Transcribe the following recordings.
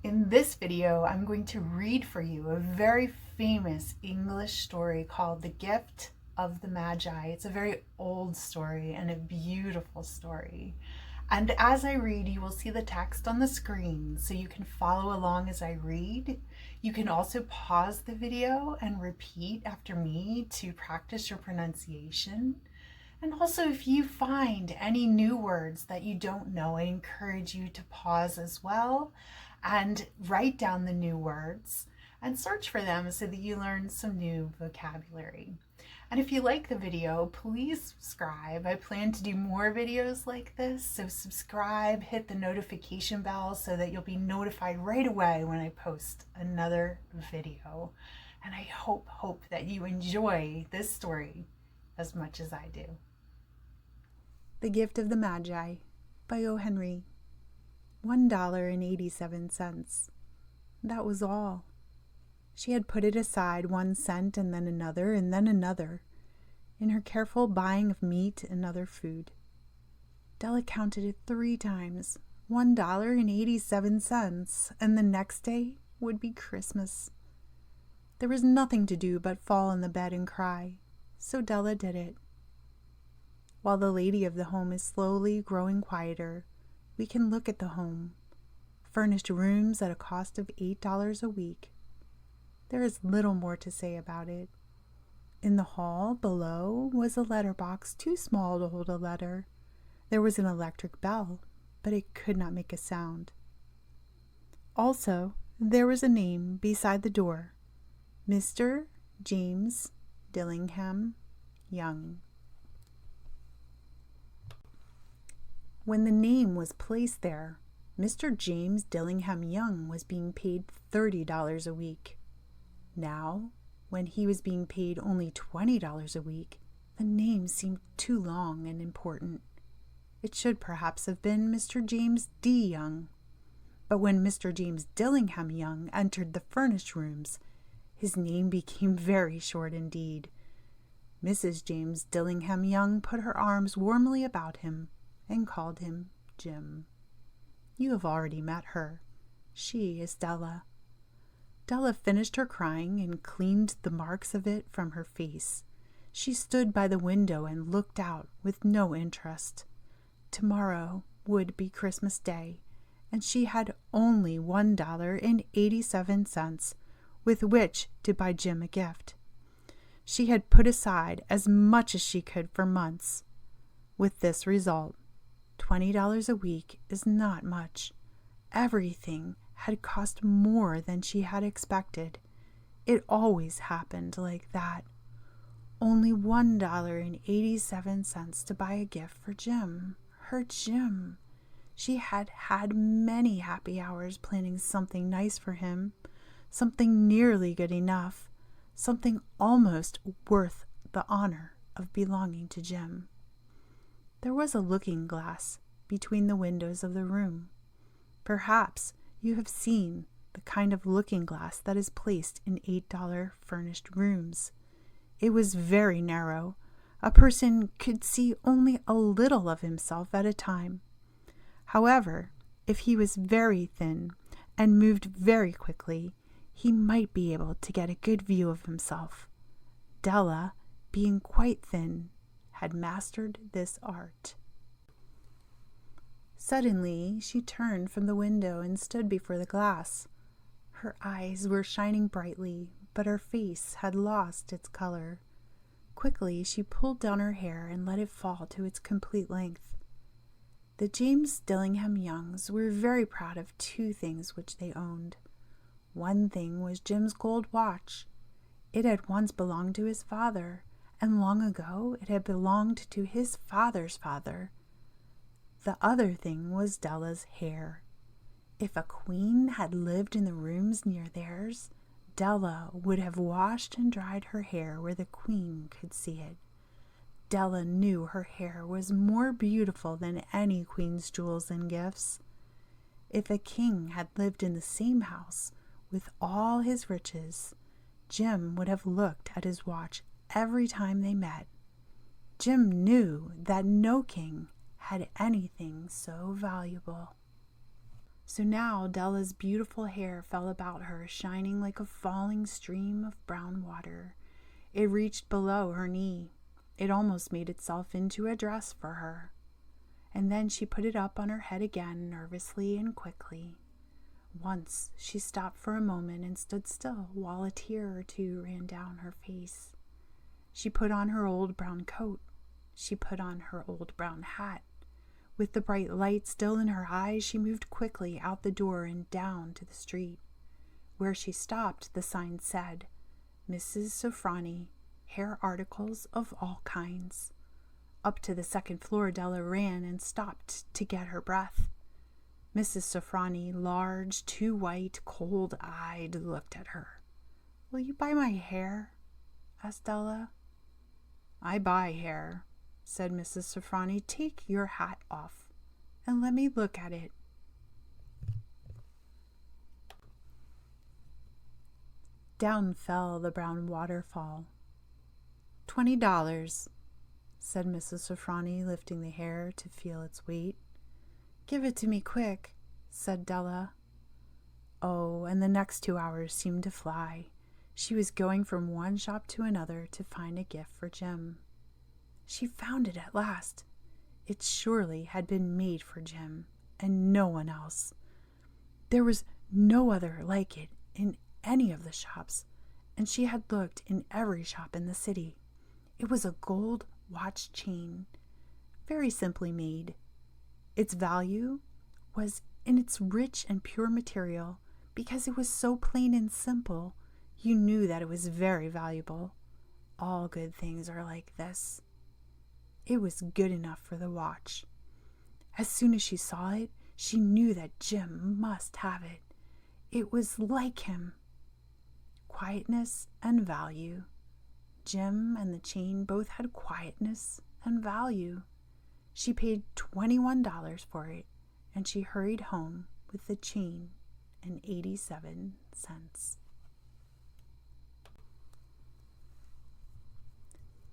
In this video, I'm going to read for you a very famous English story called The Gift of the Magi. It's a very old story and a beautiful story. And as I read, you will see the text on the screen so you can follow along as I read. You can also pause the video and repeat after me to practice your pronunciation. And also, if you find any new words that you don't know, I encourage you to pause as well and write down the new words and search for them so that you learn some new vocabulary. And if you like the video, please subscribe. I plan to do more videos like this, so subscribe, hit the notification bell so that you'll be notified right away when I post another video. And I hope that you enjoy this story as much as I do. The Gift of the Magi by O. Henry. $1.87. That was all. She had put it aside 1 cent and then another in her careful buying of meat and other food. Della counted it 3 times, $1.87, and the next day would be Christmas. There was nothing to do but fall on the bed and cry, so Della did it. While the lady of the home is slowly growing quieter, we can look at the home. Furnished rooms at a cost of $8 a week. There is little more to say about it. In the hall below was a letter box too small to hold a letter. There was an electric bell, but it could not make a sound. Also, there was a name beside the door. Mr. James Dillingham Young. When the name was placed there, Mr. James Dillingham Young was being paid $30 a week. Now, when he was being paid only $20 a week, the name seemed too long and important. It should perhaps have been Mr. James D. Young. But when Mr. James Dillingham Young entered the furnished rooms, his name became very short indeed. Mrs. James Dillingham Young put her arms warmly about him and called him Jim. You have already met her. She is Della. Della finished her crying and cleaned the marks of it from her face. She stood by the window and looked out with no interest. Tomorrow would be Christmas Day, and she had only $1.87 with which to buy Jim a gift. She had put aside as much as she could for months. With this result, $20 a week is not much. Everything had cost more than she had expected. It always happened like that. Only $1.87 to buy a gift for Jim. Her Jim. She had had many happy hours planning something nice for him, something nearly good enough, something almost worth the honor of belonging to Jim. There was a looking-glass between the windows of the room. Perhaps you have seen the kind of looking-glass that is placed in $8 furnished rooms. It was very narrow. A person could see only a little of himself at a time. However, if he was very thin and moved very quickly, he might be able to get a good view of himself. Della, being quite thin, had mastered this art. Suddenly, she turned from the window and stood before the glass. Her eyes were shining brightly, but her face had lost its color. Quickly, she pulled down her hair and let it fall to its complete length. The James Dillingham Youngs were very proud of 2 things which they owned. One thing was Jim's gold watch. It had once belonged to his father, and long ago it had belonged to his father's father. The other thing was Della's hair. If a queen had lived in the rooms near theirs, Della would have washed and dried her hair where the queen could see it. Della knew her hair was more beautiful than any queen's jewels and gifts. If a king had lived in the same house with all his riches, Jim would have looked at his watch every time they met. Jim knew that no king had anything so valuable. So now Della's beautiful hair fell about her, shining like a falling stream of brown water. It reached below her knee. It almost made itself into a dress for her. And then she put it up on her head again, nervously and quickly. Once she stopped for a moment and stood still while a tear or two ran down her face. She put on her old brown coat. She put on her old brown hat. With the bright light still in her eyes, she moved quickly out the door and down to the street. Where she stopped, the sign said, Mrs. Sofroni, hair articles of all kinds. Up to the second floor Della ran and stopped to get her breath. Mrs. Sofroni, large, too white, cold-eyed, looked at her. "Will you buy my hair?" asked Della. "I buy hair," said Mrs. Sofroni. "Take your hat off and let me look at it." Down fell the brown waterfall. $20, said Mrs. Sofroni, lifting the hair to feel its weight. "Give it to me quick," said Della. Oh, and the next 2 hours seemed to fly. She was going from one shop to another to find a gift for Jim. She found it at last. It surely had been made for Jim, and no one else. There was no other like it in any of the shops, and she had looked in every shop in the city. It was a gold watch chain, very simply made. Its value was in its rich and pure material. Because it was so plain and simple, you knew that it was very valuable. All good things are like this. It was good enough for the watch. As soon as she saw it, she knew that Jim must have it. It was like him. Quietness and value. Jim and the chain both had quietness and value. She paid $21 for it, and she hurried home with the chain and 87 cents.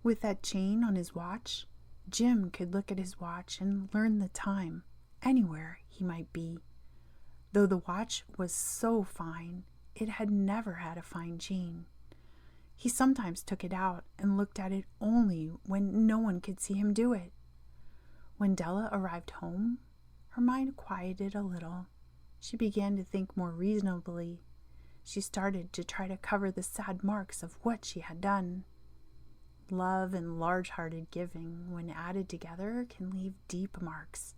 With that chain on his watch, Jim could look at his watch and learn the time anywhere he might be. Though the watch was so fine, it had never had a fine chain. He sometimes took it out and looked at it only when no one could see him do it. When Della arrived home, her mind quieted a little. She began to think more reasonably. She started to try to cover the sad marks of what she had done. Love and large-hearted giving, when added together, can leave deep marks.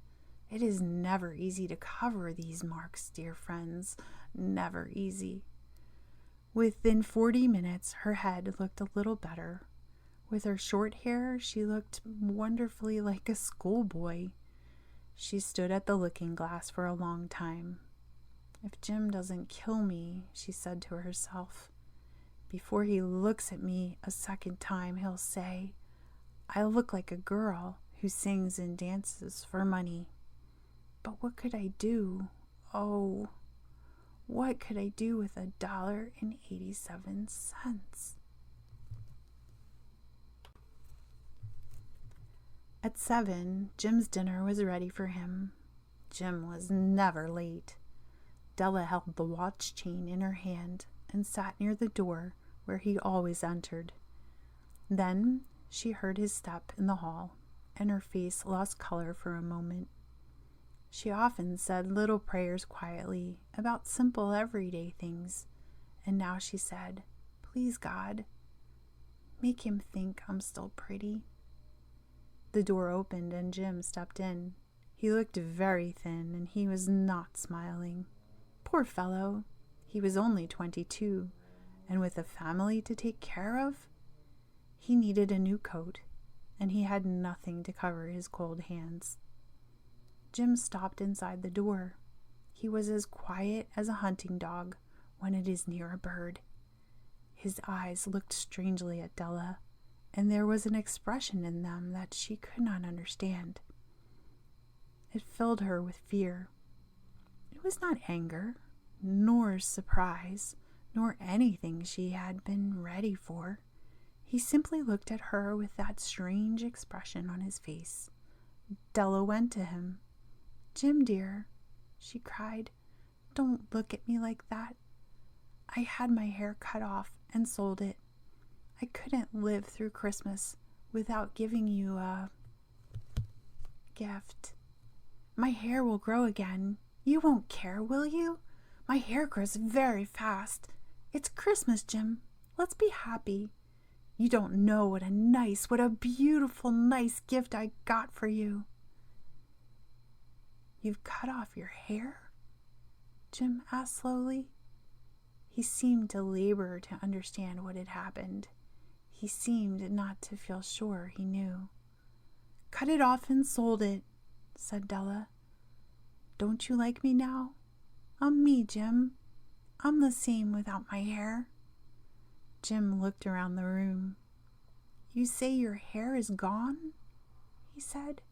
It is never easy to cover these marks, dear friends, never easy. Within 40 minutes, her head looked a little better. With her short hair, she looked wonderfully like a schoolboy. She stood at the looking-glass for a long time. "If Jim doesn't kill me," she said to herself, "before he looks at me a second time, he'll say, 'I look like a girl who sings and dances for money.' But what could I do? Oh, what could I do with $1.87? At 7, Jim's dinner was ready for him. Jim was never late. Della held the watch chain in her hand and sat near the door where he always entered. Then she heard his step in the hall, and her face lost color for a moment. She often said little prayers quietly about simple everyday things, and now she said, "Please, God, make him think I'm still pretty." The door opened and Jim stepped in. He looked very thin, and he was not smiling. Poor fellow, he was only 22, and with a family to take care of. He needed a new coat, and he had nothing to cover his cold hands. Jim stopped inside the door. He was as quiet as a hunting dog when it is near a bird. His eyes looked strangely at Della, and there was an expression in them that she could not understand. It filled her with fear. It was not anger, nor surprise, nor anything she had been ready for. He simply looked at her with that strange expression on his face. Della went to him. "Jim, dear," she cried, Don't look at me like that. I had my hair cut off and sold it. I couldn't live through Christmas without giving you a gift. My hair will grow again. You won't care, will you? My hair grows very fast. It's Christmas, Jim. Let's be happy. You don't know what a beautiful, nice gift I got for you. You've cut off your hair? Jim asked slowly. He seemed to labor to understand what had happened. He seemed not to feel sure he knew. Cut it off and sold it, said Della. Don't you like me now? I'm me, Jim. I'm the same without my hair. Jim looked around the room. You say your hair is gone? He said.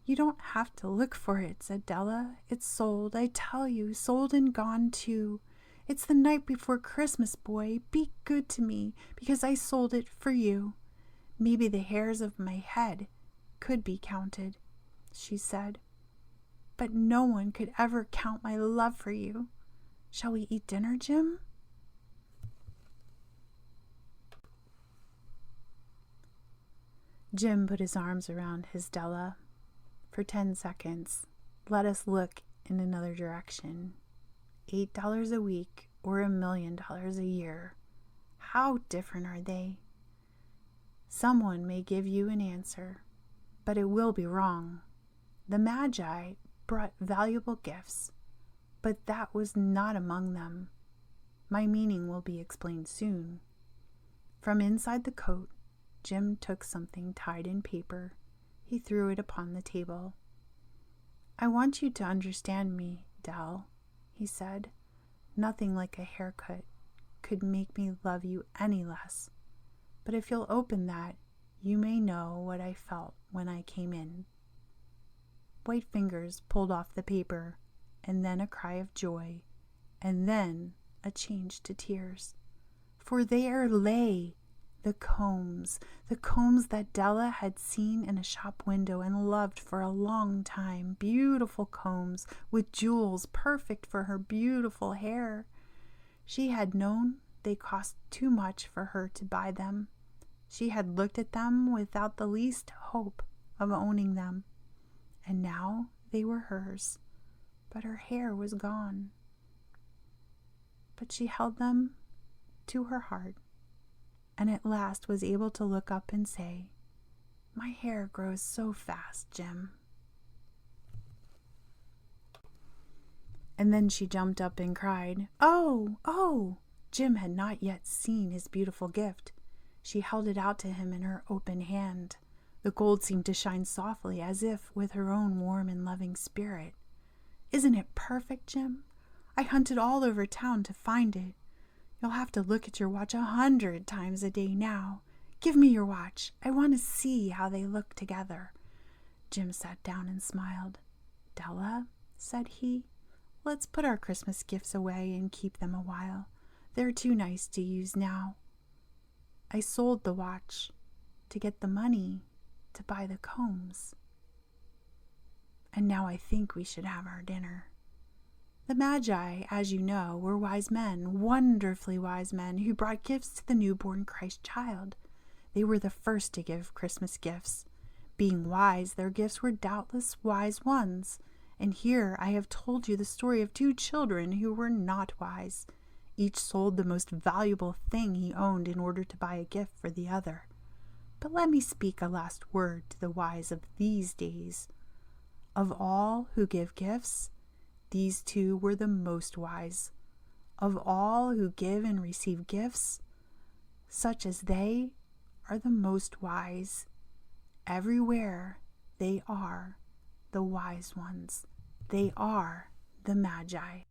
You don't have to look for it, said Della. It's sold, I tell you, sold and gone too. It's the night before Christmas, boy. Be good to me, because I sold it for you. Maybe the hairs of my head could be counted, she said. But no one could ever count my love for you. Shall we eat dinner, Jim? Jim put his arms around his Della. For 10 seconds, let us look in another direction. $8 a week or $1 million a year. How different are they? Someone may give you an answer, but it will be wrong. The Magi brought valuable gifts, but that was not among them. My meaning will be explained soon. From inside the coat, Jim took something tied in paper. He threw it upon the table. I want you to understand me, Dell, he said. Nothing like a haircut could make me love you any less. But if you'll open that, you may know what I felt when I came in. White fingers pulled off the paper, and then a cry of joy, and then a change to tears. For there lay the combs that Della had seen in a shop window and loved for a long time. Beautiful combs with jewels perfect for her beautiful hair. She had known they cost too much for her to buy them. She had looked at them without the least hope of owning them. And now they were hers, but her hair was gone. But she held them to her heart, and at last was able to look up and say, My hair grows so fast, Jim. And then she jumped up and cried, Oh, oh! Jim had not yet seen his beautiful gift. She held it out to him in her open hand. The gold seemed to shine softly, as if with her own warm and loving spirit. Isn't it perfect, Jim? I hunted all over town to find it. You'll have to look at your watch 100 times a day now. Give me your watch. I want to see how they look together. Jim sat down and smiled. Della, said he, let's put our Christmas gifts away and keep them a while. They're too nice to use now. I sold the watch to get the money to buy the combs. And now I think we should have our dinner. The Magi, as you know, were wise men, wonderfully wise men, who brought gifts to the newborn Christ child. They were the first to give Christmas gifts. Being wise, their gifts were doubtless wise ones. And here I have told you the story of 2 children who were not wise. Each sold the most valuable thing he owned in order to buy a gift for the other. But let me speak a last word to the wise of these days. Of all who give gifts, these 2 were the most wise. Of all who give and receive gifts, such as they are the most wise. Everywhere they are the wise ones. They are the Magi.